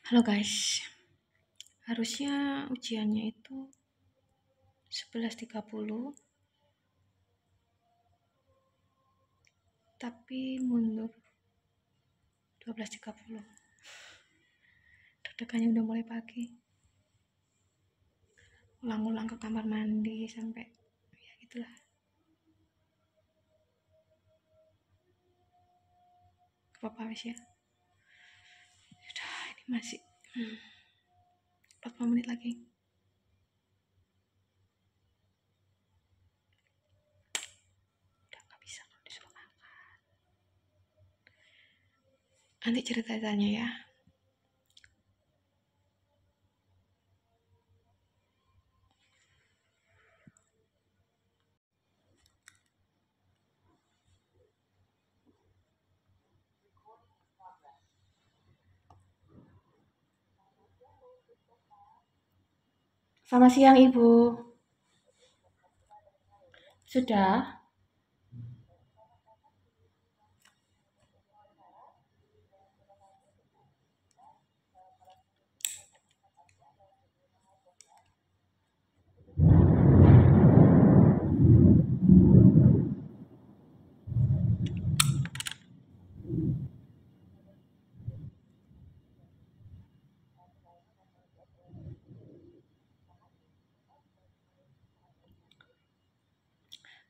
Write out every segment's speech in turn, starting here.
Halo guys, harusnya ujiannya itu 11.30, tapi mundur 12.30. Deg-degannya udah mulai pagi. Ulang-ulang ke kamar mandi sampai ya gitulah. Apa-apa wis ya. Udah, ini masih 40 menit lagi. Udah gak bisa kalau disuruh makan. Nanti ceritanya ya. Selamat siang Ibu. Sudah?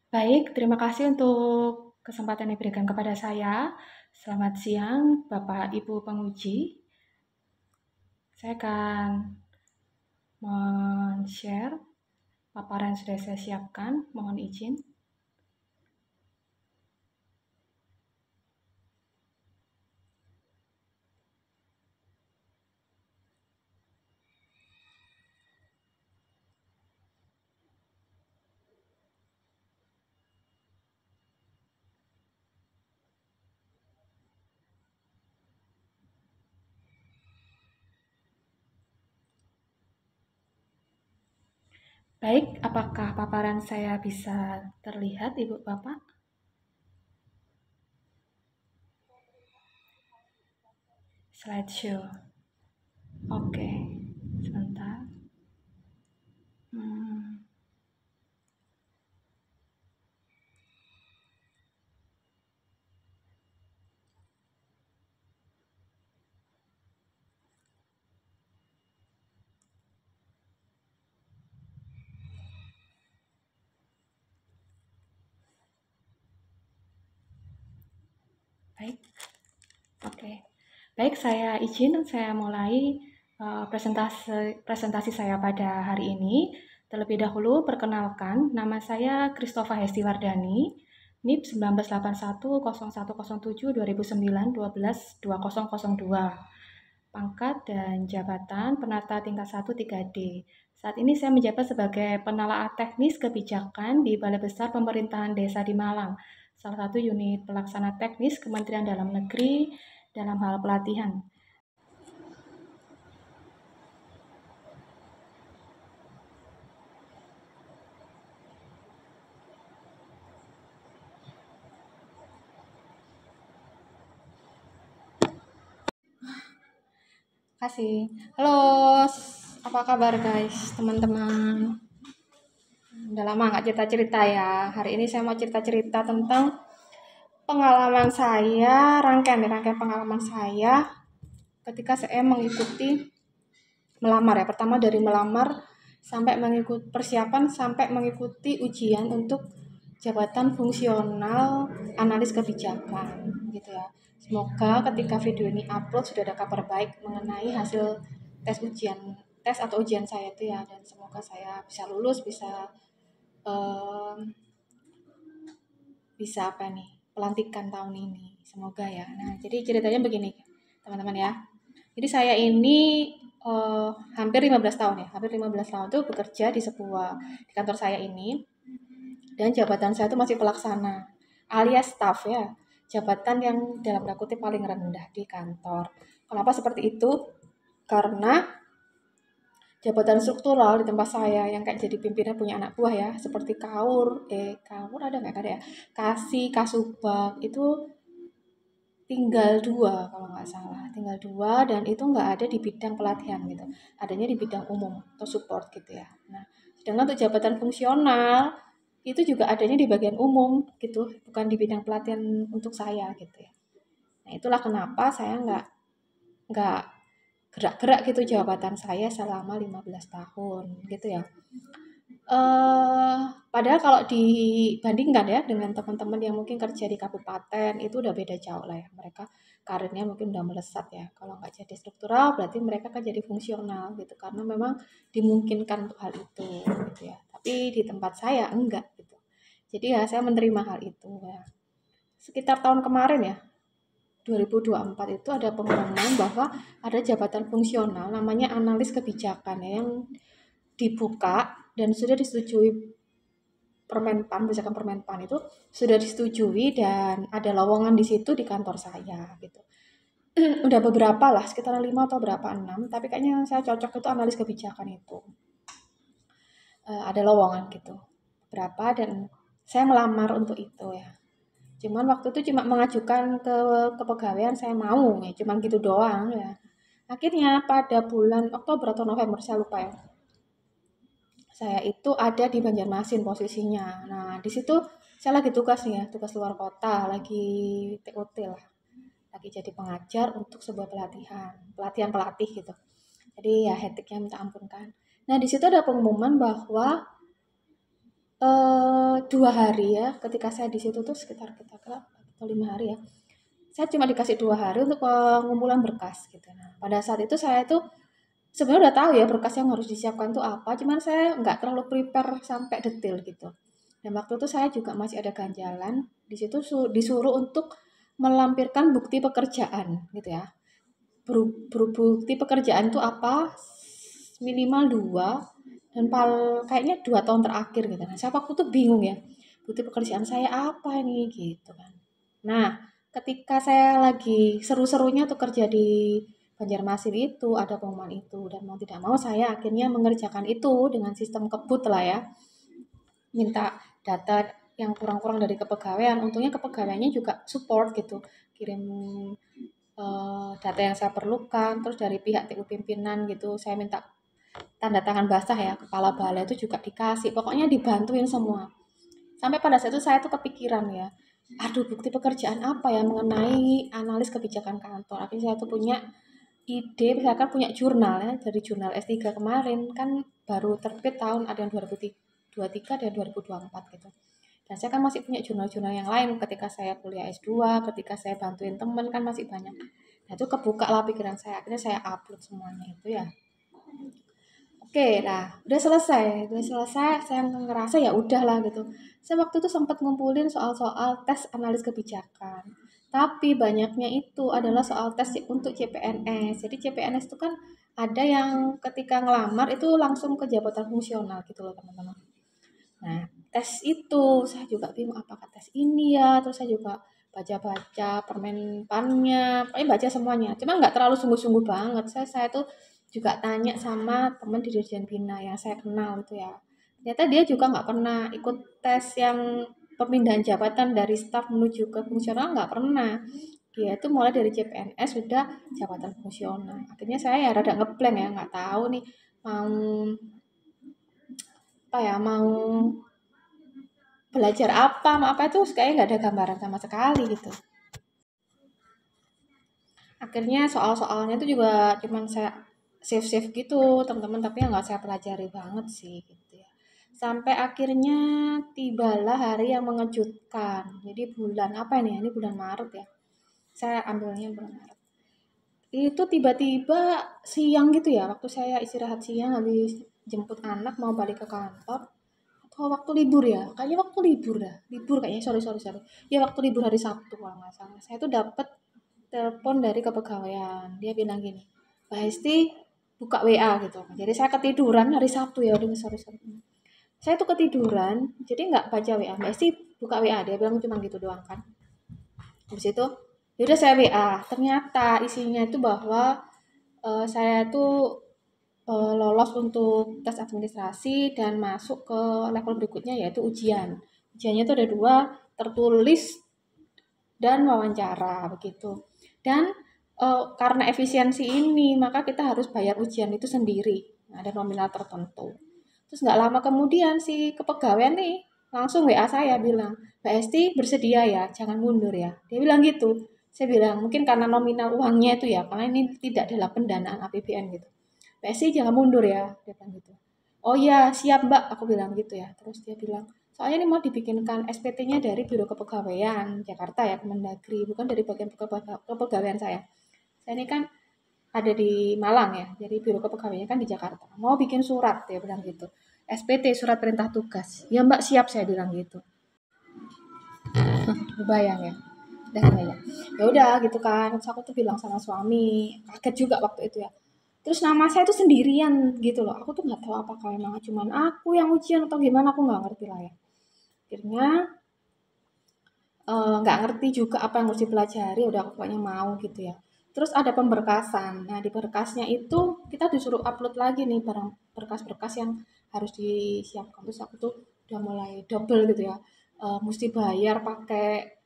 Baik, terima kasih untuk kesempatan yang diberikan kepada saya. Selamat siang Bapak Ibu penguji. Saya akan men-share paparan yang sudah saya siapkan, mohon izin. Baik, apakah paparan saya bisa terlihat, Ibu Bapak? Slideshow. Oke, sebentar. Hmm, baik, oke. Baik, saya izin, saya mulai presentasi saya pada hari ini. Terlebih dahulu, perkenalkan, nama saya Christopha Hestiwardani, NIP 198101072009 pangkat dan jabatan penata tingkat 1 3D. Saat ini saya menjabat sebagai penelaah teknis kebijakan di Balai Besar Pemerintahan Desa di Malang, salah satu unit pelaksana teknis Kementerian Dalam Negeri dalam hal pelatihan. Kasih. Halo, apa kabar guys, teman-teman? Udah lama nggak cerita-cerita ya. Hari ini saya mau cerita-cerita tentang pengalaman saya, rangkaian pengalaman saya ketika saya mengikuti melamar ya. Pertama dari melamar sampai mengikuti persiapan sampai mengikuti ujian untuk jabatan fungsional analis kebijakan gitu ya. Semoga ketika video ini upload sudah ada kabar baik mengenai hasil tes atau ujian saya itu ya, dan semoga saya bisa lulus, um, bisa apa nih, pelantikan tahun ini, semoga ya. Nah, jadi ceritanya begini teman-teman ya. Jadi saya ini hampir 15 tahun ya, hampir 15 tahun tuh bekerja di kantor saya ini, dan jabatan saya itu masih pelaksana alias staff ya, jabatan yang dalam tanda kutip paling rendah di kantor. Kenapa seperti itu? Karena jabatan struktural di tempat saya yang kayak jadi pimpinan punya anak buah ya, seperti kaur ada nggak ada ya, kasubag itu tinggal 2 kalau nggak salah, tinggal 2 dan itu nggak ada di bidang pelatihan gitu, adanya di bidang umum atau support gitu ya. Nah, sedangkan untuk jabatan fungsional itu juga adanya di bagian umum gitu, bukan di bidang pelatihan untuk saya gitu ya. Nah, itulah kenapa saya nggak gerak-gerak gitu jabatan saya selama 15 tahun gitu ya. Padahal kalau dibandingkan ya dengan teman-teman yang mungkin kerja di kabupaten itu udah beda jauh lah ya. Mereka karirnya mungkin udah melesat ya. Kalau nggak jadi struktural berarti mereka kan jadi fungsional gitu karena memang dimungkinkan untuk hal itu gitu ya. Tapi di tempat saya enggak gitu. Jadi ya saya menerima hal itu ya. Sekitar tahun kemarin ya 2024 itu ada pengumuman bahwa ada jabatan fungsional namanya analis kebijakan ya, yang dibuka dan sudah disetujui Permenpan, berdasarkan Permenpan itu sudah disetujui dan ada lowongan di situ di kantor saya gitu. Udah beberapa lah, sekitar 5 atau berapa 6, tapi kayaknya yang saya cocok itu analis kebijakan itu. Ada lowongan gitu. Berapa dan saya melamar untuk itu ya. Cuman waktu itu cuma mengajukan ke kepegawaian saya mau ya, cuman gitu doang ya. Akhirnya pada bulan Oktober atau November saya lupa ya. Saya itu ada di Banjarmasin posisinya. Nah, di situ saya lagi tugas nih ya, tugas luar kota, lagi TOT lah. Lagi jadi pengajar untuk sebuah pelatihan pelatih gitu. Jadi ya hektiknya minta ampun kan. Nah, di situ ada pengumuman bahwa 2 hari ya, ketika saya di situ tuh sekitar kita atau 5 hari ya. Saya cuma dikasih 2 hari untuk pengumpulan berkas gitu. Nah, pada saat itu saya tuh sebenarnya udah tahu ya berkas yang harus disiapkan tuh apa, cuman saya nggak terlalu prepare sampai detail gitu. Dan waktu itu saya juga masih ada ganjalan, di situ disuruh untuk melampirkan bukti pekerjaan gitu ya. Bukti pekerjaan itu apa? Minimal 2 dan kayaknya 2 tahun terakhir gitu. Nah, saya waktu itu bingung ya, bukti pekerjaan saya apa ini gitu kan. Nah, ketika saya lagi seru-serunya tuh kerja di Banjarmasin itu ada pengumuman itu dan mau tidak mau saya akhirnya mengerjakan itu dengan sistem kebut lah ya. Minta data yang kurang-kurang dari kepegawaian. Untungnya kepegawaiannya juga support gitu. Kirim data yang saya perlukan, terus dari pihak TU pimpinan gitu, saya minta tanda tangan basah ya, kepala balai itu juga dikasih, pokoknya dibantuin semua. Sampai pada saat itu saya tuh kepikiran ya, aduh bukti pekerjaan apa ya mengenai analis kebijakan kantor. Akhirnya saya tuh punya ide, misalkan punya jurnal ya, dari jurnal S3 kemarin, kan baru terbit tahun ada yang 2023 dan 2024 gitu. Dan saya kan masih punya jurnal-jurnal yang lain ketika saya kuliah S2, ketika saya bantuin temen kan masih banyak. Nah itu kebuka lah pikiran saya, akhirnya saya upload semuanya itu ya. Oke, nah udah selesai, saya ngerasa ya udahlah gitu. Saya waktu itu sempat ngumpulin soal-soal tes analis kebijakan. Tapi banyaknya itu adalah soal tes untuk CPNS. Jadi CPNS itu kan ada yang ketika ngelamar itu langsung ke jabatan fungsional gitu loh teman-teman. Nah, tes itu saya juga bingung apakah tes ini ya, terus saya juga baca-baca permenpannya, pokoknya baca semuanya. Cuma nggak terlalu sungguh-sungguh banget. Saya tuh juga tanya sama teman di Dirjen Bina yang saya kenal itu ya. Ternyata dia juga nggak pernah ikut tes yang pemindahan jabatan dari staf menuju ke fungsional nggak pernah. Dia itu mulai dari CPNS sudah jabatan fungsional. Akhirnya saya ya rada ngeblank ya, nggak tahu nih mau apa ya, mau belajar apa mau apa itu kayaknya nggak ada gambaran sama sekali gitu. Akhirnya soal-soalnya itu juga cuman saya save gitu teman-teman, tapi yang nggak saya pelajari banget sih gitu ya. Sampai akhirnya tibalah hari yang mengejutkan. Jadi bulan apa ini? Ini bulan Maret ya. Saya ambilnya bulan Maret. Itu tiba-tiba siang gitu ya, waktu saya istirahat siang habis jemput anak mau balik ke kantor. Oh, waktu libur ya? Kayaknya waktu libur dah. Libur kayaknya, sorry. Ya waktu libur hari Sabtu kalau nggak salah. Saya tuh dapat telepon dari kepegawaian. Dia bilang gini, Mbak Hesti buka WA gitu. Jadi saya ketiduran hari Sabtu ya, udah sorry. Saya tuh ketiduran, jadi nggak baca WA. Mbak Hesti buka WA, dia bilang cuma gitu doang kan. Habis itu, yaudah saya WA. Ternyata isinya itu bahwa saya tuh lolos untuk tes administrasi dan masuk ke level berikutnya yaitu ujian. Ujiannya itu ada 2, tertulis dan wawancara begitu. Dan karena efisiensi ini, maka kita harus bayar ujian itu sendiri. Nah, ada nominal tertentu. Terus nggak lama kemudian si kepegawaian nih langsung WA saya bilang, Mbak Esti bersedia ya, jangan mundur ya. Dia bilang gitu. Saya bilang, mungkin karena nominal uangnya itu ya, karena ini tidak dalam pendanaan APBN gitu. Mbak Esti jangan mundur ya, dia bilang gitu. Oh iya, siap Mbak, aku bilang gitu ya. Terus dia bilang, soalnya ini mau dibikinkan SPT-nya dari Biro Kepegawaian Jakarta ya, Kemendagri, bukan dari bagian kepegawaian saya. Saya ini kan ada di Malang ya, jadi Biro Kepegawaiannya kan di Jakarta. Mau bikin surat, dia bilang gitu. SPT, surat perintah tugas. Ya Mbak, siap, saya bilang gitu. Bayang ya. Ya udah gitu kan. Terus aku tuh bilang sama suami, kaget juga waktu itu ya. Terus nama saya tuh sendirian gitu loh. Aku tuh nggak tahu apakah memang cuman aku yang ujian atau gimana, aku nggak ngerti lah ya. Akhirnya nggak ngerti juga apa yang harus dipelajari, udah aku pokoknya mau gitu ya. Terus ada pemberkasan. Nah, di berkasnya itu kita disuruh upload lagi nih barang berkas-berkas yang harus disiapkan. Terus aku tuh udah mulai double gitu ya. Mesti bayar pakai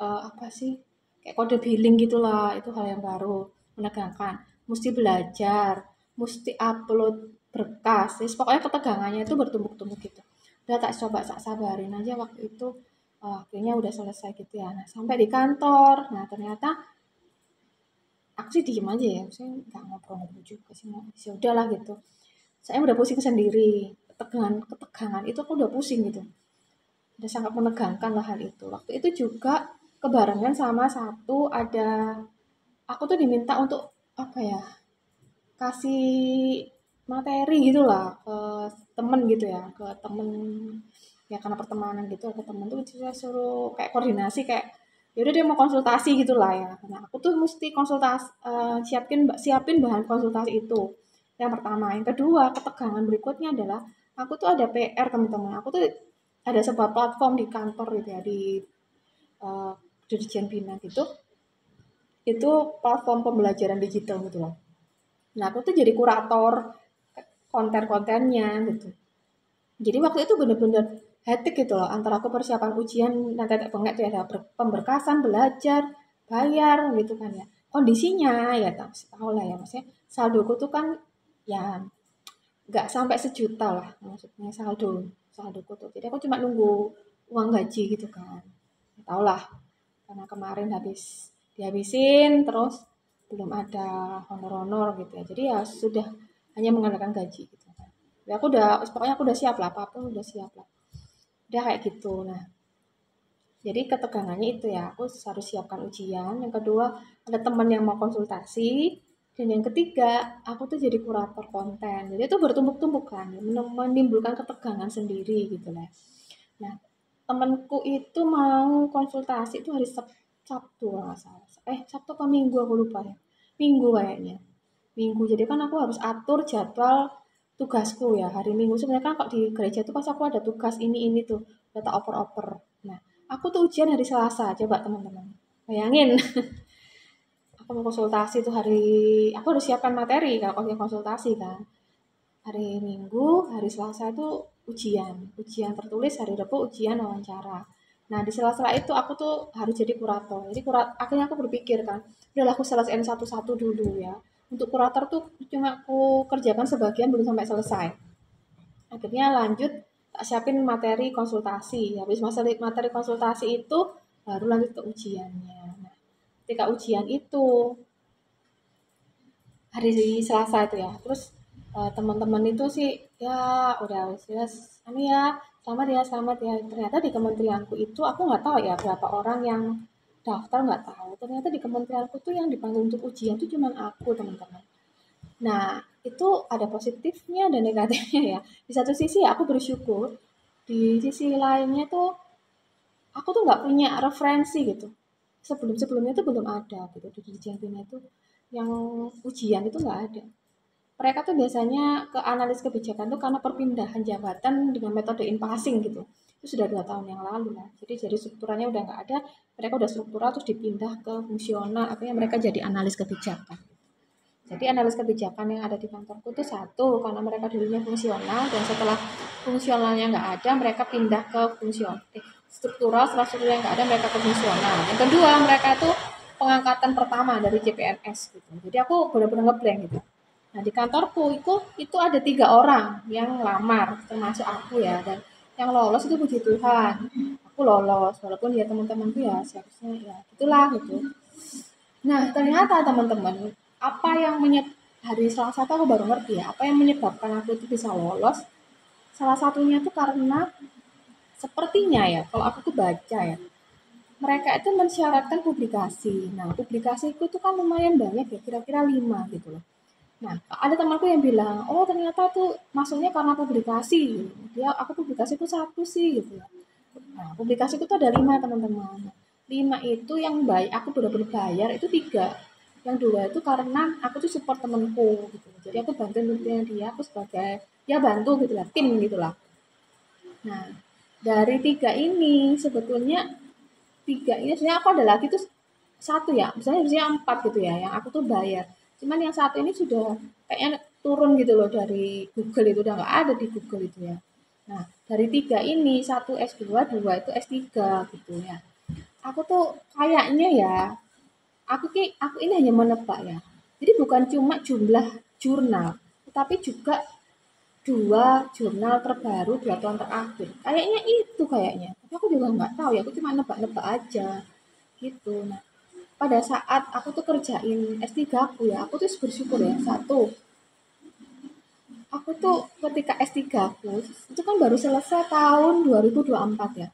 apa sih? Kayak kode billing gitulah, itu hal yang baru, menegangkan. Mesti belajar, mesti upload berkas. Jadi pokoknya ketegangannya itu bertumpuk-tumpuk gitu. Udah tak coba tak sabarin aja waktu itu. Akhirnya udah selesai gitu ya. Nah, sampai di kantor. Nah, ternyata aku sih diem aja ya. Saya nggak ngobrol-ngobrol juga sih. Ya udahlah gitu. Saya udah pusing sendiri. Ketegangan itu aku udah pusing gitu. Udah sangat menegangkan lah hal itu. Waktu itu juga kebarengan sama satu ada aku tuh diminta untuk apa ya? Kasih materi gitu lah ke temen gitu ya, ke temen ya karena pertemanan gitu ke temen tuh saya suruh kayak koordinasi kayak ya udah dia mau konsultasi gitulah ya. Nah, aku tuh mesti konsultasi siapin bahan konsultasi itu. Yang pertama, yang kedua, ketegangan berikutnya adalah aku tuh ada PR teman-teman. Aku tuh ada sebuah platform di kantor gitu ya di uh, Dirjen Bina gitu. Itu platform pembelajaran digital gitu loh. Nah, aku tuh jadi kurator konten-kontennya gitu. Jadi waktu itu bener-bener hectic gitu loh, antara aku persiapan ujian, nanti tak bengek tuh ya, ada pemberkasan, belajar, bayar gitu kan ya. Kondisinya ya tahu lah ya, maksudnya saldoku tuh kan ya nggak sampai sejuta lah maksudnya saldoku tuh. Jadi aku cuma nunggu uang gaji gitu kan. Tau lah, karena kemarin dihabisin terus belum ada honor-honor gitu ya. Jadi ya sudah hanya mengandalkan gaji gitu kan. Ya aku udah pokoknya aku udah siap lah, apapun udah siap lah. Udah kayak gitu. Nah, jadi ketegangannya itu ya, aku harus siapkan ujian. Yang kedua, ada teman yang mau konsultasi. Dan yang ketiga, aku tuh jadi kurator konten. Jadi itu bertumpuk-tumpuk kan, menimbulkan ketegangan sendiri gitu lah. Nah, temenku itu mau konsultasi itu hari Sabtu kalau nggak salah. Sabtu apa Minggu aku lupa ya. Minggu kayaknya. Minggu. Jadi kan aku harus atur jadwal tugasku ya. Hari Minggu sebenarnya kan kok di gereja itu pas aku ada tugas ini tuh, data oper-oper. Nah, aku tuh ujian hari Selasa. Coba teman-teman. Bayangin, aku mau konsultasi tuh aku harus siapkan materi kalau aku konsultasi kan. Hari Minggu, hari Selasa itu ujian tertulis, hari Rabu ujian wawancara. Nah, di sela-sela itu aku tuh harus jadi kurator. Jadi akhirnya aku berpikir kan, udahlah aku selesaiin satu-satu dulu ya. Untuk kurator tuh cuma aku kerjakan sebagian belum sampai selesai. Akhirnya lanjut tak siapin materi konsultasi. Habis materi konsultasi itu baru lanjut ke ujiannya. Nah, ketika ujian itu hari Selasa itu ya. Terus teman-teman itu sih ya udah jelas ini ya selamat ya. Ternyata di kementerianku itu aku nggak tahu ya berapa orang yang daftar nggak tahu. Ternyata di kementerianku tuh yang dipanggil untuk ujian tuh cuma aku teman-teman. Nah itu ada positifnya dan negatifnya ya. Di satu sisi ya aku bersyukur. Di sisi lainnya tuh aku tuh nggak punya referensi gitu. Sebelumnya tuh belum ada gitu di Dirjen Bina itu yang ujian itu nggak ada. Mereka tuh biasanya ke analis kebijakan tuh karena perpindahan jabatan dengan metode in passing gitu. Itu sudah 2 tahun yang lalu lah. Jadi strukturnya udah nggak ada, mereka udah struktural terus dipindah ke fungsional, akhirnya mereka jadi analis kebijakan. Jadi analis kebijakan yang ada di kantorku itu satu, karena mereka dulunya fungsional dan setelah fungsionalnya nggak ada, mereka pindah ke struktural, setelah struktural yang nggak ada, mereka ke fungsional. Yang kedua, mereka itu pengangkatan pertama dari CPNS gitu. Jadi aku benar-benar ngeblank gitu. Nah di kantorku itu ada 3 orang yang lamar, termasuk aku ya, dan yang lolos itu puji Tuhan. Aku lolos, walaupun ya teman-temanku ya seharusnya ya itulah gitu. Nah, ternyata teman-teman, apa yang hari Selasa itu aku baru ngerti ya, apa yang menyebabkan aku itu bisa lolos, salah satunya itu karena sepertinya ya, kalau aku tuh baca ya, mereka itu mensyaratkan publikasi. Nah, publikasiku itu kan lumayan banyak ya, kira-kira 5 gitu loh. Nah, ada temanku yang bilang, oh ternyata tuh masuknya karena publikasi. Dia, aku publikasi itu 1 sih gitu ya. Nah, publikasi itu ada 5 teman-teman. 5 itu yang baik, aku benar-benar bayar itu 3. Yang 2 itu karena aku tuh support temenku gitu. Jadi aku bantuin dia, aku sebagai ya bantu gitu lah, tim gitu lah. Nah, dari 3 ini sebetulnya 3 ini sebenarnya aku ada lagi tuh 1 ya, misalnya 4 gitu ya, yang aku tuh bayar. Cuman yang 1 ini sudah kayaknya turun gitu loh dari Google, itu udah nggak ada di Google itu ya. Nah, dari 3 ini, 1 S2, 2 itu S3 gitu ya. Aku tuh kayaknya ya, aku ini hanya menebak ya. Jadi bukan cuma jumlah jurnal, tetapi juga 2 jurnal terbaru 2 tahun terakhir. Kayaknya itu kayaknya. Tapi aku juga nggak tahu ya, aku cuma nebak-nebak aja gitu. Nah, pada saat aku tuh kerjain S3 aku ya, aku tuh bersyukur ya. Satu, aku tuh ketika S3 aku, itu kan baru selesai tahun 2024 ya.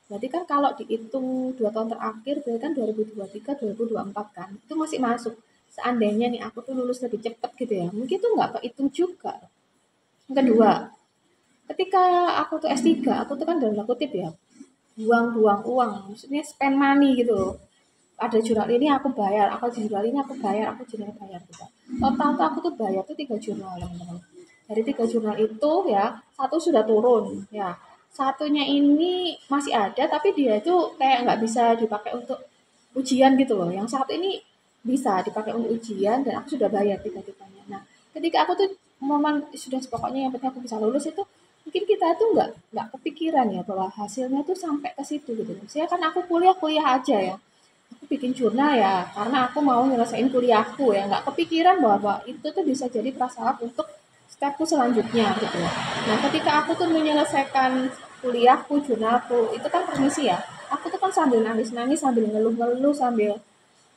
Berarti kan kalau dihitung 2 tahun terakhir, berarti kan 2023, 2024 kan. Itu masih masuk. Seandainya nih aku tuh lulus lebih cepat gitu ya, mungkin tuh nggak kehitung juga. Yang kedua, ketika aku tuh S3, aku tuh kan dalam tanda kutip ya, buang-buang uang, maksudnya spend money gitu loh. Ada jurnal ini aku bayar, aku jurnal ini aku bayar, aku jurnal bayar gitu. Total tuh aku tuh bayar tuh 3 jurnal teman-teman. Dari 3 jurnal itu ya, satu sudah turun ya. Satunya ini masih ada tapi dia itu kayak nggak bisa dipakai untuk ujian gitu loh. Yang satu ini bisa dipakai untuk ujian dan aku sudah bayar tiga-tiganya. Nah, ketika aku tuh momen sudah pokoknya yang penting aku bisa lulus itu mungkin kita tuh nggak kepikiran ya bahwa hasilnya tuh sampai ke situ gitu. Saya kan aku kuliah aja ya, aku bikin jurnal ya karena aku mau nyelesain kuliahku ya, nggak kepikiran bahwa itu tuh bisa jadi prasyarat untuk stepku selanjutnya gitu ya. Nah ketika aku tuh menyelesaikan kuliahku, jurnalku itu kan permisi ya, aku tuh kan sambil nangis-nangis, sambil ngeluh-ngeluh, sambil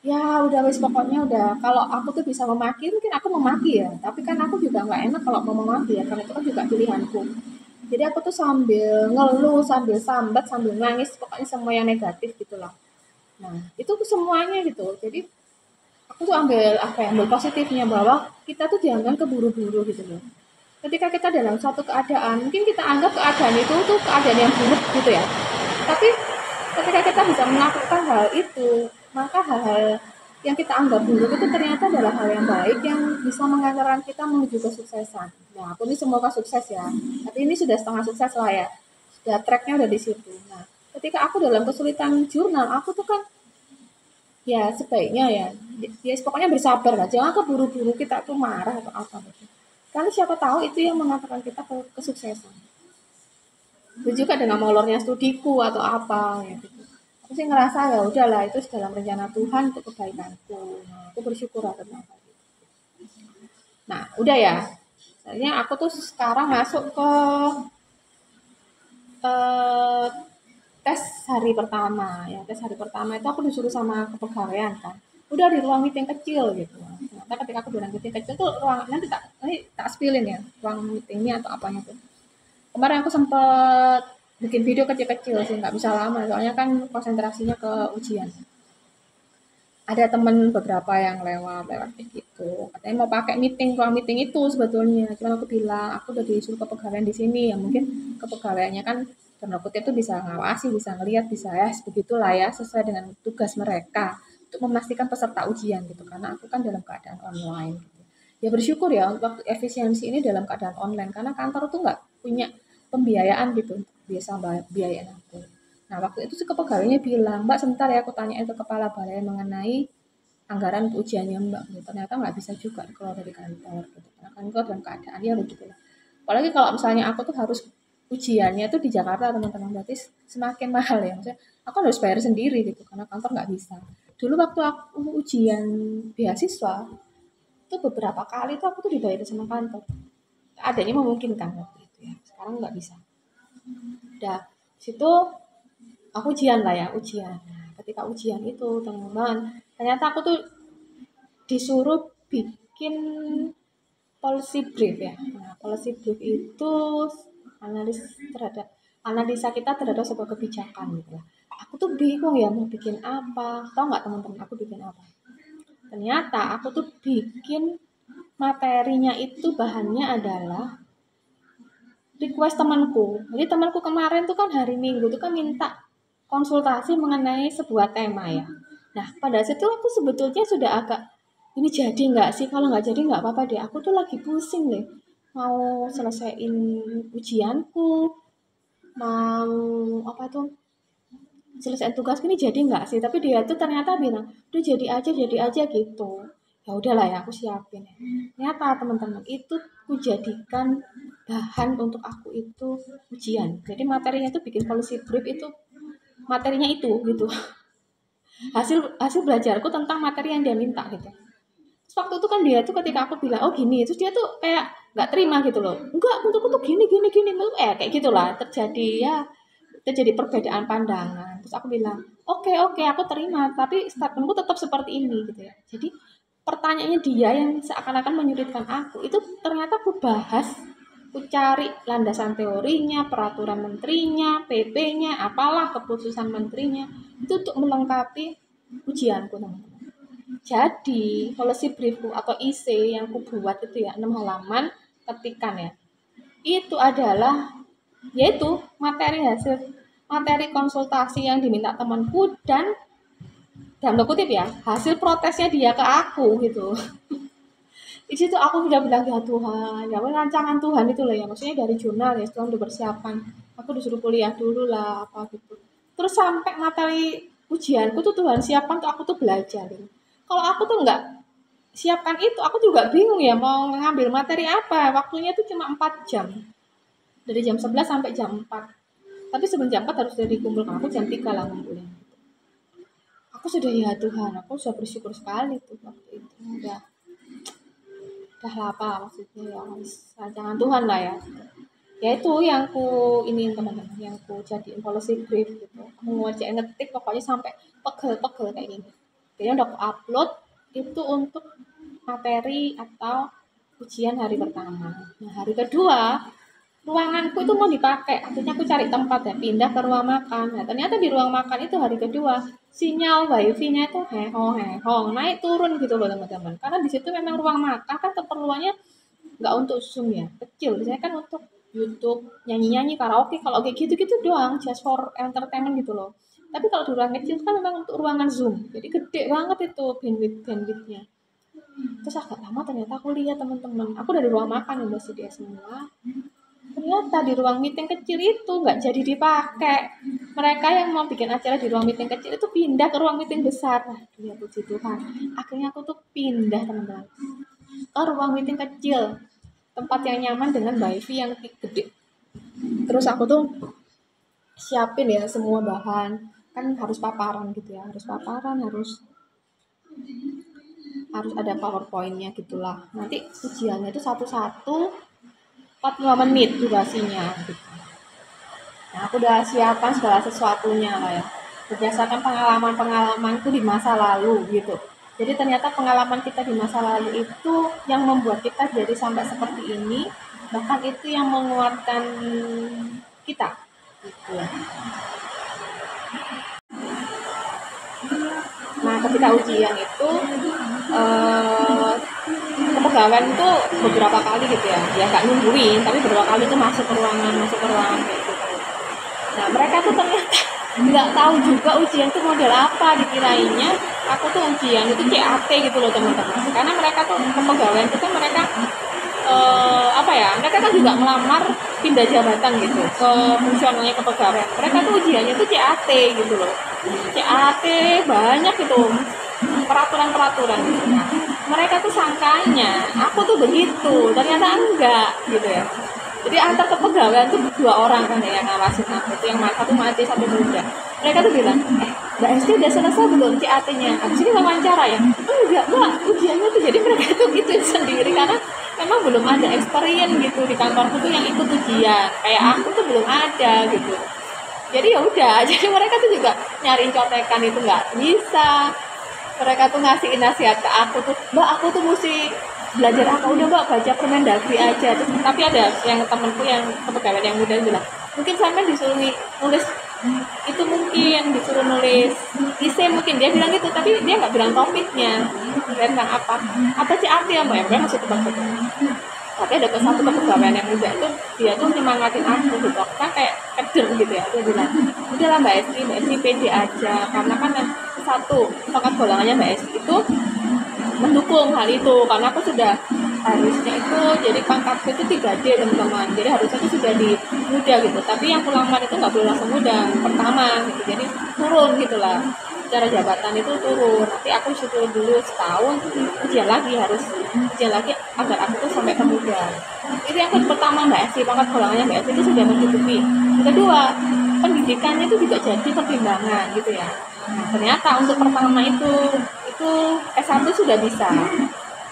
ya udah wis pokoknya udah, kalau aku tuh bisa memaki mungkin aku memaki ya, tapi kan aku juga nggak enak kalau mau memaki ya karena itu kan juga pilihanku. Jadi aku tuh sambil ngeluh, sambil sambat, sambil nangis, pokoknya semua yang negatif gitu loh. Nah, itu semuanya gitu. Jadi aku tuh ambil apa ya, ambil positifnya bahwa kita tuh jangan keburu-buru gitu loh. Ketika kita dalam suatu keadaan, mungkin kita anggap keadaan itu tuh keadaan yang buruk gitu ya. Tapi ketika kita bisa melakukan hal itu, maka hal-hal yang kita anggap buruk itu ternyata adalah hal yang baik yang bisa mengantarkan kita menuju kesuksesan. Nah, aku ini semoga sukses ya. Tapi ini sudah setengah sukses lah ya. Sudah tracknya udah di situ. Nah, ketika aku dalam kesulitan jurnal, aku tuh kan ya sebaiknya ya, ya pokoknya bersabar lah, jangan keburu-buru kita tuh marah atau apa gitu. Karena siapa tahu itu yang mengantarkan kita ke kesuksesan. Itu juga dengan molornya studiku atau apa ya gitu. Aku sih ngerasa ya udahlah itu dalam rencana Tuhan untuk kebaikanku. Nah, aku bersyukur atas apa. Nah, udah ya. Soalnya aku tuh sekarang masuk ke eh, tes hari pertama ya, tes hari pertama itu aku disuruh sama kepegawaian kan, udah di ruang meeting kecil gitu. Ternyata ketika aku di ruang meeting kecil tuh ruang, nanti tak spillin ya ruang meetingnya atau apanya tuh. Kemarin aku sempet bikin video kecil-kecil sih, nggak bisa lama soalnya kan konsentrasinya ke ujian. Ada temen beberapa yang lewat lewat kayak gitu, katanya mau pakai meeting ruang meeting itu sebetulnya, cuma aku bilang aku udah disuruh kepegawaian di sini ya, mungkin kepegawaiannya kan tanda kutip itu bisa ngawasi, bisa ngelihat, bisa ya begitulah ya, sesuai dengan tugas mereka untuk memastikan peserta ujian gitu, karena aku kan dalam keadaan online gitu. Ya bersyukur ya waktu efisiensi ini dalam keadaan online karena kantor tuh nggak punya pembiayaan gitu biasa biayain aku. Nah waktu itu si kepegawaiannya bilang, Mbak sebentar ya aku tanya itu kepala balai mengenai anggaran untuk ujiannya mbak gitu. Ternyata nggak bisa juga keluar dari kantor gitu, karena kan keluar dalam keadaan ya begitu lah. Apalagi kalau misalnya aku tuh harus ujiannya tuh di Jakarta teman-teman, berarti semakin mahal ya, maksudnya aku harus bayar sendiri gitu karena kantor nggak bisa. Dulu waktu aku ujian beasiswa itu beberapa kali tuh aku tuh dibayar sama kantor, adanya memungkinkan waktu itu ya, sekarang nggak bisa. Udah situ aku ujian lah ya, ujian. Nah, ketika ujian itu teman-teman, ternyata aku tuh disuruh bikin policy brief ya. Nah, policy brief itu analis terhadap analisa kita terhadap sebuah kebijakan gitu lah. Aku tuh bingung ya mau bikin apa. Tahu nggak teman-teman aku bikin apa? Ternyata aku tuh bikin materinya itu bahannya adalah request temanku. Jadi temanku kemarin tuh kan hari Minggu tuh kan minta konsultasi mengenai sebuah tema ya. Nah pada situ aku sebetulnya sudah agak ini jadi nggak sih, kalau nggak jadi nggak apa-apa deh. Aku tuh lagi pusing deh mau selesaiin ujianku, mau apa tuh selesaiin tugas ini jadi nggak sih. Tapi dia tuh ternyata bilang udah jadi aja gitu. Ya udahlah ya aku siapin. Ternyata teman-teman itu aku jadikan bahan untuk aku itu ujian. Jadi materinya tuh bikin policy brief itu materinya itu gitu. Hasil belajarku tentang materi yang dia minta gitu. Terus waktu itu kan dia tuh ketika aku bilang oh gini, terus dia tuh kayak nggak terima gitu loh. Enggak, menurutku tuh gini kayak gitulah terjadi perbedaan pandangan. Terus aku bilang oke aku terima, tapi statementku tetap seperti ini gitu ya. Jadi pertanyaannya dia yang seakan-akan menyulitkan aku itu ternyata aku bahas, aku cari landasan teorinya, peraturan menterinya, PP-nya, apalah keputusan menterinya itu untuk melengkapi ujianku teman-teman. Jadi policy briefku atau IC yang aku buat itu ya 6 halaman ketikan ya. Itu adalah yaitu materi konsultasi yang diminta temanku dan dalam tanda kutip ya hasil protesnya dia ke aku gitu. Di situ aku udah bilang ya Tuhan, ya rancangan Tuhan itu loh ya, maksudnya dari jurnal ya setelah udah persiapan, aku disuruh kuliah dulu lah apa gitu. Terus sampai materi ujianku tuh Tuhan siapkan tuh aku tuh belajar gitu. Kalau aku tuh nggak siapkan itu, aku juga bingung ya mau ngambil materi apa. Waktunya tuh cuma 4 jam. Dari jam 11 sampai jam 4. Tapi sebelum jam 4 harus dari kumpulkan, aku jam 3 lah ngumpulin. Aku sudah ya Tuhan, aku sudah bersyukur sekali tuh waktu itu. Udah lah apa maksudnya ya rancangan Tuhan lah ya. Ya itu yang ku ini teman-teman, yang ku jadiin policy brief gitu. Aku ngerjain ngetik pokoknya sampai pegel-pegel kayak gini. Jadi udah aku upload itu untuk materi atau ujian hari pertama. Nah hari kedua ruanganku itu mau dipakai, akhirnya aku cari tempat ya, pindah ke ruang makan. Nah ternyata di ruang makan itu hari kedua sinyal wifi-nya itu hehong naik turun gitu loh teman-teman. Karena di situ memang ruang makan kan keperluannya nggak untuk Zoom ya, kecil. Biasanya kan untuk YouTube, nyanyi-nyanyi, karaoke, kalau kayak gitu-gitu doang, just for entertainment gitu loh. Tapi kalau di ruang kecil kan memang untuk ruangan Zoom, jadi gede banget itu bandwidth-nya. Terus agak lama ternyata aku lihat teman-teman, aku dari ruang makan udah sedia semua. Ternyata di ruang meeting kecil itu nggak jadi dipakai. Mereka yang mau bikin acara di ruang meeting kecil itu pindah ke ruang meeting besar. Waduh ya puji Tuhan. Akhirnya aku tuh pindah teman-teman ke ruang meeting kecil, tempat yang nyaman dengan wifi yang gede. Terus aku tuh siapin ya semua bahan, kan harus paparan gitu ya, harus ada PowerPoint-nya gitulah. Nanti ujiannya itu satu-satu 45 menit durasinya gitu. Nah, aku udah siapkan segala sesuatunya lah ya. Berdasarkan pengalamanku di masa lalu gitu. Jadi ternyata pengalaman kita di masa lalu itu yang membuat kita jadi sampai seperti ini, bahkan itu yang menguatkan kita gitu. Nah ketika ujian itu kepegawaian itu beberapa kali gitu ya nggak nungguin, tapi beberapa kali itu masuk ke ruangan kayak gitu. Nah mereka tuh ternyata nggak tahu juga ujian itu model apa, dikirainnya aku tuh ujian itu CAT gitu loh teman-teman, karena mereka tuh kepegawaian itu kan mereka mereka kan juga melamar pindah jabatan gitu ke fungsionalnya kepegawaian. Mereka tuh ujiannya tuh CAT gitu loh, CAT banyak gitu. peraturan-peraturan gitu. Nah, mereka tuh sangkanya aku tuh begitu, ternyata enggak gitu ya. Jadi antar kepegawaian tuh 2 orang kan ya yang ngawasin aku tuh, yang satu mati satu muda. Mereka tuh bilang, Mbak Esti udah selesai belum CAT-nya? Habis ini wawancara ya? Enggak Mbak, ujiannya tuh. Jadi mereka tuh gitu sendiri karena memang belum ada experience gitu di kantorku tuh yang ikut ujian. Kayak aku tuh belum ada gitu. Jadi ya udah, jadi mereka tuh juga nyariin contekan itu nggak bisa. Mereka tuh ngasihin nasihat ke aku tuh, Mbak aku tuh mesti belajar apa, udah Mbak baca Permendagri aja. Terus tapi ada yang temenku yang kepegawaian yang muda bilang, mungkin sampai disuruh nulis itu, mungkin disuruh nulis isi, mungkin dia bilang gitu, tapi dia nggak bilang topiknya tentang apa CAT ya Mbak, ya masih tebak-tebak. Tapi ada satu kepegawaian yang muda itu, dia tuh nyemangatin aku gitu, kan kayak keder gitu ya. Dia bilang, udahlah Mbak Esti pede aja, karena kan satu pangkat golongannya Mbak Esti itu mendukung hal itu, karena aku sudah harusnya itu jadi pangkatku itu 3D teman-teman, jadi harusnya itu sudah di muda gitu, tapi yang aku lamar itu nggak boleh langsung muda pertama gitu, jadi turun gitulah, secara jabatan itu turun. Nanti aku syukur dulu setahun, ujian lagi agar aku tuh sampai ke muda. Itu yang pertama Mbak Esti, pangkat golongannya Mbak Esti itu sudah mencukupi. Yang kedua, pendidikannya itu juga jadi pertimbangan gitu ya. Nah, ternyata untuk pertama itu S1 sudah bisa.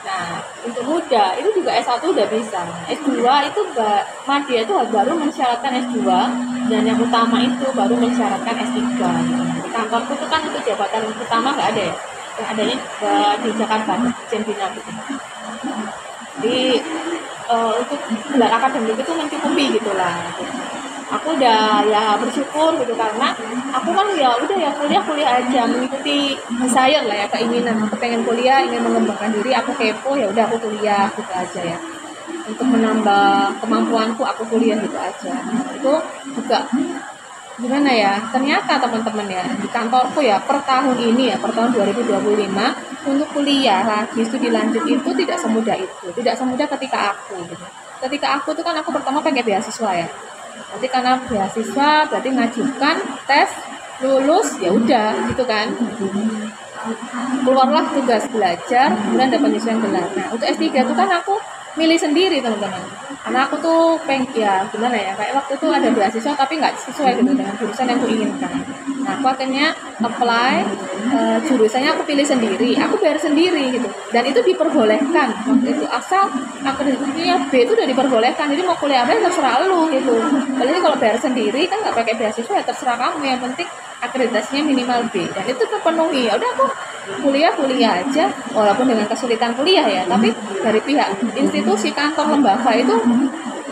Nah, untuk muda itu juga S1 udah bisa. S2 itu Madya itu baru mensyaratkan S2, dan yang utama itu baru mensyaratkan S3. Di kantorku itu kan untuk jabatan utama nggak ada ya. Yang adanya di Jakarta, Jembina gitu. Jadi untuk gelar akademik itu mencukupi gitulah. Aku udah ya bersyukur gitu, karena aku kan ya udah ya kuliah aja, mengikuti desire lah ya, keinginan aku pengen kuliah, ingin mengembangkan diri, aku kepo ya udah aku kuliah gitu aja ya, untuk menambah kemampuanku aku kuliah gitu aja. Itu juga gimana ya, ternyata teman-teman ya di kantorku ya per tahun ini ya, per tahun 2025 untuk kuliah lagi studi lanjut itu tidak semudah itu, tidak semudah ketika aku tuh kan aku pertama pengen beasiswa ya. Nanti karena beasiswa berarti ngajukan tes, lulus ya udah gitu kan, keluarlah tugas belajar, kemudian ada penyesuaian gelar. Nah untuk S3 itu kan aku milih sendiri teman-teman, karena aku tuh ya gimana ya, kayak waktu itu ada beasiswa tapi nggak sesuai gitu dengan jurusan yang aku inginkan. Nah aku akhirnya apply, jurusannya aku pilih sendiri, aku bayar sendiri gitu, dan itu diperbolehkan waktu itu, asal akreditasinya B itu udah diperbolehkan, jadi mau kuliah apa ya terserah lu gitu. Apalagi kalau bayar sendiri kan nggak pakai beasiswa ya terserah kamu, yang penting akreditasinya minimal B, dan itu terpenuhi. Ya udah aku kuliah aja, walaupun dengan kesulitan kuliah ya, tapi dari pihak institusi, kantor, lembaga itu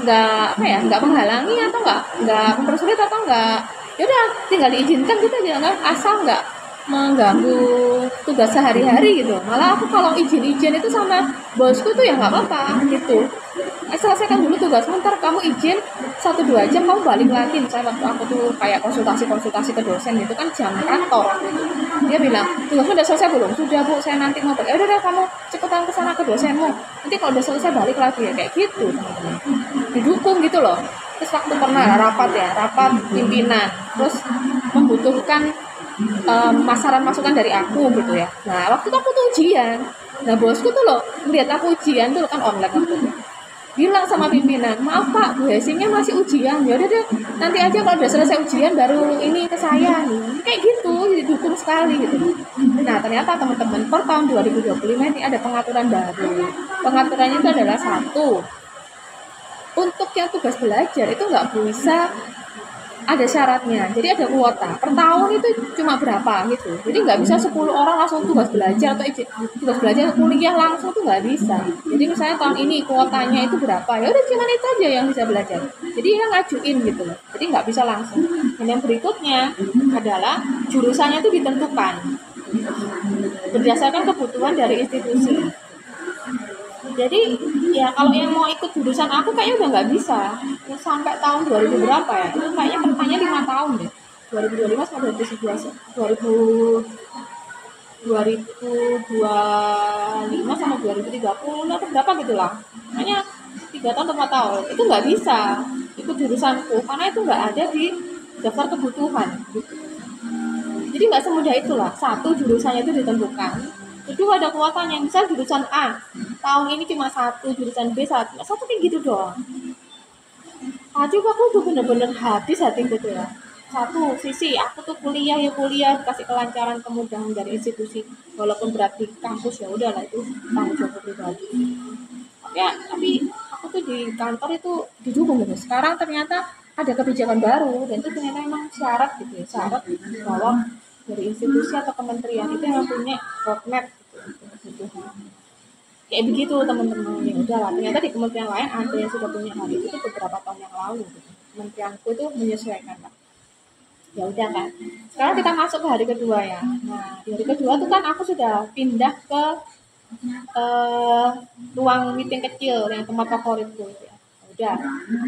nggak menghalangi atau nggak mempersulit atau nggak, ya udah tinggal diizinkan gitu aja, nggak, asal nggak mengganggu tugas sehari-hari gitu. Malah aku kalau izin itu sama bosku tuh ya nggak apa-apa gitu, selesaikan dulu tugas, ntar kamu izin 1-2 jam kamu balik lagi. Misalnya waktu aku tuh kayak konsultasi ke dosen gitu kan, jam kantor gitu. Dia bilang, tugasmu udah selesai belum? Sudah Bu, saya nanti mau balik. Udah kamu cepetan ke sana ke dosenmu, nanti kalau udah selesai balik lagi ya, kayak gitu teman-teman. Didukung gitu loh. Terus waktu pernah rapat pimpinan, terus membutuhkan masukan dari aku gitu ya. Nah waktu itu aku tuh ujian, nah bosku tuh loh lihat aku ujian tuh kan online waktu itu, bilang sama pimpinan, maaf Pak, Bu Hesinya masih ujian, ya udah deh nanti aja kalau udah selesai ujian baru ini ke saya nih. Kayak gitu, didukung sekali gitu. Nah ternyata teman-teman per tahun 2025 ini ada pengaturan baru. Pengaturannya itu adalah satu, untuk yang tugas belajar itu nggak bisa ada syaratnya, jadi ada kuota per tahun itu cuma berapa gitu, jadi nggak bisa 10 orang langsung tugas belajar atau tugas belajar kuliah langsung tuh nggak bisa. Jadi misalnya tahun ini kuotanya itu berapa, ya udah cuma itu aja yang bisa belajar, jadi yang ngajuin gitu, jadi nggak bisa langsung. Dan yang berikutnya adalah jurusannya itu ditentukan berdasarkan kebutuhan dari institusi. Jadi ya kalau yang mau ikut jurusan aku kayaknya udah nggak bisa sampai tahun 2000 berapa ya, itu kayaknya pertanyaan 5 tahun deh, 2025 sampai 2025 sama 2030 atau berapa gitulah, makanya 3 tahun atau 4 tahun itu nggak bisa ikut jurusanku karena itu nggak ada di daftar kebutuhan gitu. Jadi nggak semudah itulah, satu jurusannya itu ditentukan, Itu ada kuotanya, misal jurusan A tahun ini cuma satu, jurusan B satu kayak gitu doang. Aduh, aku tuh bener-bener habis hati gitu ya. Satu sisi aku tuh kuliah kasih kelancaran kemudahan dari institusi, walaupun berat di kampus ya udahlah itu tanggung jawab pribadi. Tapi aku tuh di kantor itu didukung gitu. Sekarang ternyata ada kebijakan baru dan itu ternyata emang syarat gitu ya, syarat bahwa dari institusi atau kementerian itu yang punya roadmap gitu. Kayak begitu teman-teman, ya udahlah ternyata di kementerian lain ada yang sudah punya hal itu tuh beberapa tahun yang lalu gitu. Kementerianku tuh menyesuaikan lah. Ya udah kan, sekarang kita masuk ke hari kedua ya. Nah di hari kedua tuh kan aku sudah pindah ke ruang meeting kecil yang tempat favoritku ya. Udah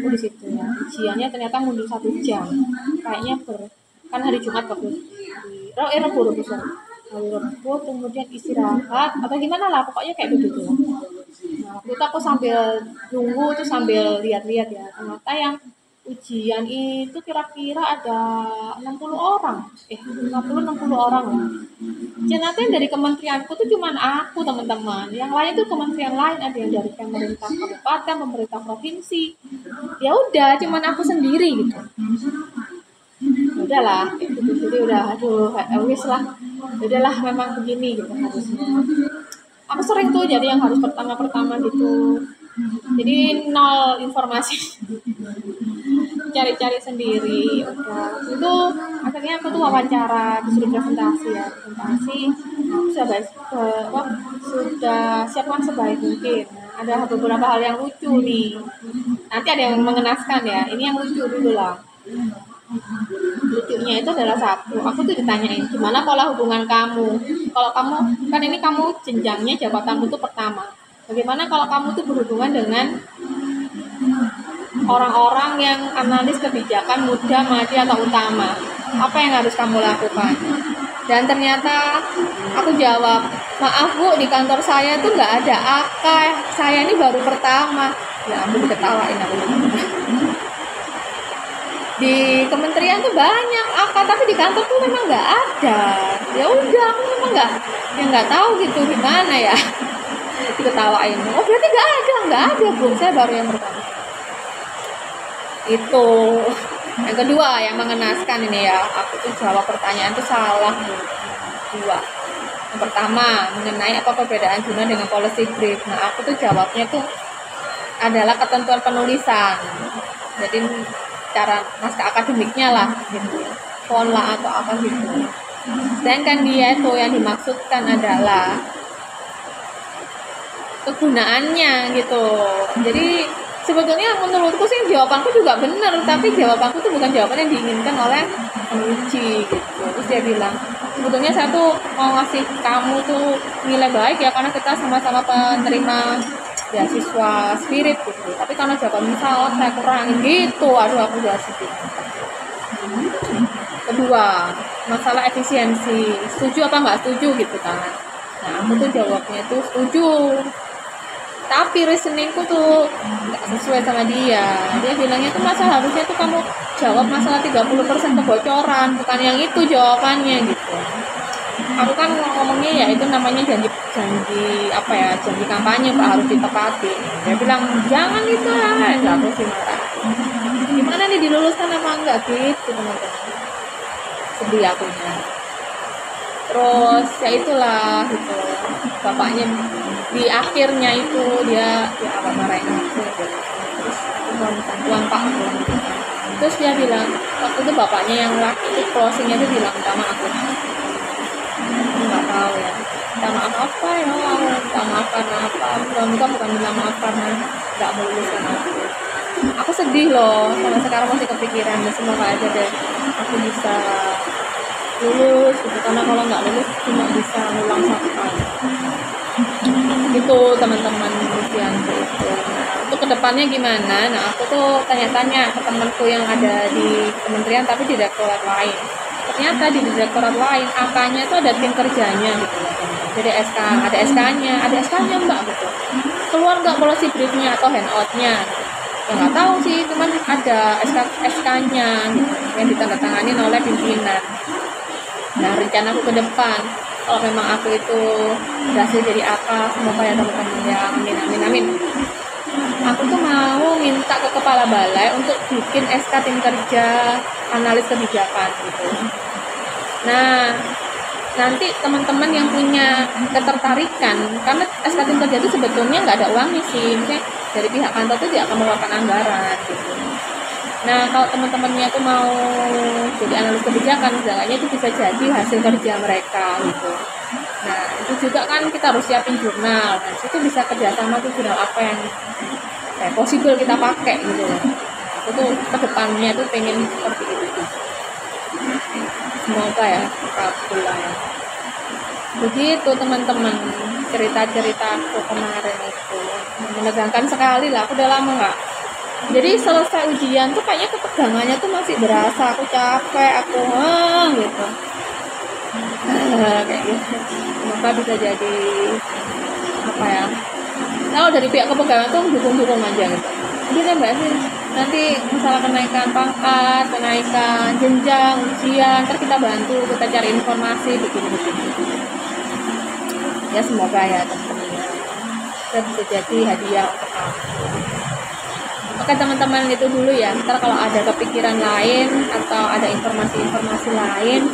aku di situ ya, ujiannya ternyata mundur 1 jam kayaknya kan hari Jumat waktu hari Rabu kemudian istirahat atau gimana lah pokoknya kayak begitu. Nah waktu itu aku sambil nunggu tuh sambil lihat-lihat ya, ternyata yang ujian itu kira-kira ada 60 orang 60 orang lah. Ternyata yang dari kementerianku tuh cuman aku teman-teman, yang lain tuh kementerian lain, ada yang dari pemerintah kabupaten, pemerintah provinsi. Ya udah cuman aku sendiri gitu. Udahlah gitu. Jadi udah wis lah, udahlah memang begini gitu harusnya. Aku sering tuh jadi yang harus pertama gitu, jadi nol informasi. Cari-cari sendiri. Udah itu akhirnya aku tuh wawancara, disuruh presentasi. Aku sudah siapkan sebaik mungkin. Ada beberapa hal yang lucu nih, nanti ada yang mengenaskan ya, ini yang lucu dulu lah. Lucunya itu adalah satu, aku tuh ditanyain gimana pola hubungan kamu kalau kamu, kan ini kamu jenjangnya jabatanmu tuh pertama, bagaimana kalau kamu tuh berhubungan dengan orang-orang yang analis kebijakan muda, madi atau utama, apa yang harus kamu lakukan? Dan ternyata aku jawab, maaf Bu, di kantor saya tuh nggak ada AK, saya ini baru pertama. Ya aku diketawain aku. Di kementerian tuh banyak AK, tapi di kantor tuh memang nggak ada. Ya udah, aku memang nggak tahu gitu gimana ya. Diketawain. Oh berarti nggak ada Bu, saya baru yang pertama. Itu yang kedua yang mengenaskan ini ya, aku tuh jawab pertanyaan tuh salah dua. Yang pertama mengenai apa perbedaan jurnal dengan policy brief. Nah aku tuh jawabnya tuh adalah ketentuan penulisan, jadi cara naskah akademiknya lah gitu, font lah atau apa gitu. Sedangkan dia tuh yang dimaksudkan adalah kegunaannya gitu. Jadi sebetulnya menurutku sih jawabanku juga benar, tapi jawabanku tuh bukan jawaban yang diinginkan oleh penguji gitu. Terus dia bilang, sebetulnya saya tuh mau ngasih kamu tuh nilai baik ya, karena kita sama-sama penerima beasiswa spirit gitu. Tapi karena jawaban salah saya kurangin gitu. Aduh aku udah sedih. Kedua, masalah efisiensi, setuju apa nggak setuju gitu kan. Nah aku tuh jawabnya tuh setuju, tapi reasoningku tuh nggak sesuai sama dia. Dia bilangnya tuh harusnya tuh kamu jawab masalah 30% kebocoran, bukan yang itu jawabannya gitu. Aku kan ngomongnya ya itu namanya janji apa ya, janji kampanye Pak, harus ditepati. Dia bilang jangan itu lah, nggak, aku sih marah. Gimana nih diluluskan apa enggak gitu teman-teman. Sedih akunya. Terus ya itulah gitu, bapaknya di akhirnya itu dia apa marahin aku gitu. Terus uang Pak gitu. Terus dia bilang waktu itu bapaknya yang laki itu closingnya itu bilang sama aku nggak tahu ya, minta maaf apa ya, minta maaf karena apa, mudah-mudahan bukan minta maaf karena nggak meluluskan aku sedih loh, sampai sekarang masih kepikiran. Dan semoga aja deh aku bisa lulus gitu, karena kalau nggak lulus cuma bisa ngulang 1 kali itu teman-teman ujianku itu. Untuk kedepannya gimana? Nah aku tuh tanya-tanya ke temanku yang ada di kementerian tapi di direktorat lain. Ternyata di direktorat lain angkanya itu ada tim kerjanya gitu. Jadi ada SK-nya Mbak gitu. Keluar nggak policy briefnya atau handout-nya? Ya nggak tahu sih, cuman ada SK-nya gitu yang ditandatangani oleh pimpinan. Nah rencanaku ke depan, kalau memang aku itu berhasil jadi apa, semoga ya teman-teman ya, amin amin amin. Aku tuh mau minta ke kepala balai untuk bikin SK tim kerja analis kebijakan gitu. Nah, nanti teman-teman yang punya ketertarikan, karena SK tim kerja itu sebetulnya nggak ada uangnya sih, misalnya dari pihak kantor itu tidak akan mengeluarkan anggaran gitu. Nah, kalau teman-temannya itu mau jadi analis kebijakan, misalnya itu bisa jadi hasil kerja mereka gitu. Nah, itu juga kan kita harus siapin jurnal. Nah, itu bisa kerjasama tuh jurnal apa yang possible kita pakai gitu. Nah, aku tuh kedepannya tuh pengen seperti itu. Semoga ya kabul lah ya. Begitu teman-teman, cerita-cerita aku kemarin itu menegangkan sekali lah. Aku udah lama nggak. Jadi selesai ujian tuh kayaknya ketegangannya tuh masih berasa. Aku capek, aku gitu. Kayak gitu. Semoga bisa jadi apa ya? Kalau dari pihak kepegawaian tuh dukung-dukung aja gitu. Jadi kan mbak sih, nanti masalah kenaikan pangkat, kenaikan jenjang, ujian, ntar kita bantu, kita cari informasi begini-begini. Ya semoga ya teman-teman ya bisa jadi hadiah untuk aku. Oke teman-teman, itu dulu ya. Ntar kalau ada kepikiran lain atau ada informasi-informasi lain,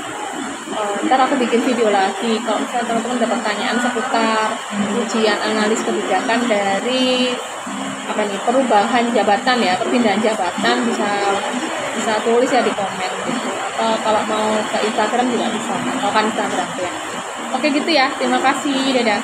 ntar aku bikin video lagi. Kalau misalnya teman-teman ada pertanyaan seputar ujian analis kebijakan dari apa nih, perubahan jabatan ya, perpindahan jabatan, bisa tulis ya di komen gitu. Atau kalau mau ke Instagram juga bisa, atau kan Instagram ya. Oke gitu ya, terima kasih, dadah.